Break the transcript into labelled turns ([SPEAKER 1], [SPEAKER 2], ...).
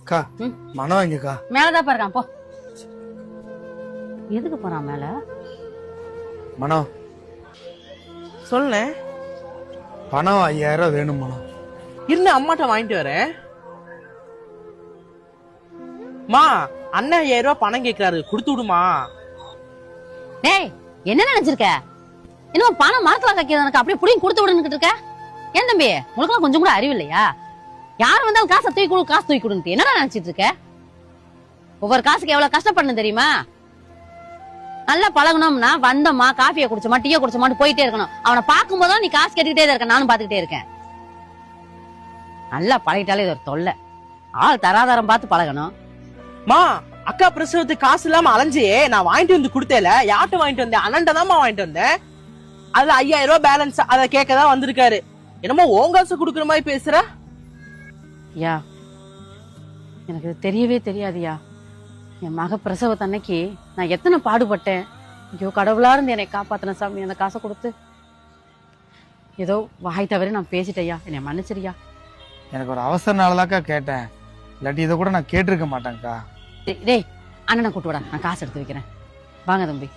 [SPEAKER 1] அக்கா மனம் எங்கக்கா?
[SPEAKER 2] மேலதான் பாருக்கான் போ. எதுக்கு போறான் மேல?
[SPEAKER 1] மனம்
[SPEAKER 3] சொல்லு.
[SPEAKER 1] பணம் 5000 வேணும் மனம்.
[SPEAKER 3] இருந்து அம்மாட்ட வாங்கிட்டு வரேன். மா அண்ணன் 5000 ரூபாய் பணம் கேக்குறாரு, கொடுத்து விடுமா?
[SPEAKER 2] டேய் என்ன நினைச்சிருக்க? இன்னும் பணம் மரத்துல கக்கியதற்கு அப்படியே புடிங்க கொடுத்து விடுன்னு இருக்க. ஏன் தம்பி உனக்கு கொஞ்சம் கூட அறிவு இல்லையா? யார் வந்தாலும் காசை தூக்கி கொடு, காசு தூக்கி கொடுன்னு என்னடா நினைச்சிட்டு இருக்க? ஒவ்வொரு காசுக்கு எவ்வளவு கஷ்டப்படணும் தெரியுமா? நல்லா பழகணும்னா வந்தோமா காஃபியை குடிச்சோமா டீயை குடிச்சோமான்னு போயிட்டே இருக்கணும். அவனை பார்க்கும் போதும் நீ காசு கேட்டுக்கிட்டே தான் இருக்க, நானும் பாத்துக்கிட்டே இருக்கேன். நல்லா பழகிட்டாலே இது ஒரு தொல்லை. ஆள் தராதாரம் பார்த்து பழகணும்.
[SPEAKER 3] மா அக்கா பிரசவத்துக்கு காசு இல்லாம அலைஞ்சியே நான் வாங்கிட்டு வந்து கொடுத்தேல. யார்கிட்ட வாங்கிட்டு வந்தேன்? அண்ணன்டதாம்மா வாங்கிட்டு வந்தேன். அது 5000 ரூபாய் பேலன்ஸ், அதை கேட்கதான் வந்திருக்காரு. என்னமோ உன் காசு குடுக்குற மாதிரி பேசுற.
[SPEAKER 2] யா எனக்கு இது தெரியவே தெரியாதுயா. என் மக பிரசவத்தன்னைக்கு நான் எத்தனை பாடுபட்டேன். ஐயோ கடவுளா இருந்து என்னை காப்பாத்தின சாமி. அந்த காசை கொடுத்து ஏதோ வாய் தவறி நான் பேசிட்டேயா, என்னை மன்னிச்சிரியா.
[SPEAKER 1] எனக்கு ஒரு அவசரனாலதாக்கா கேட்டேன், இல்லாட்டி இதை கூட நான் கேட்டிருக்க மாட்டேன்க்கா.
[SPEAKER 2] டேய் அண்ணனை கூட்டு விட, நான் காசு எடுத்து வைக்கிறேன். வாங்க தம்பி.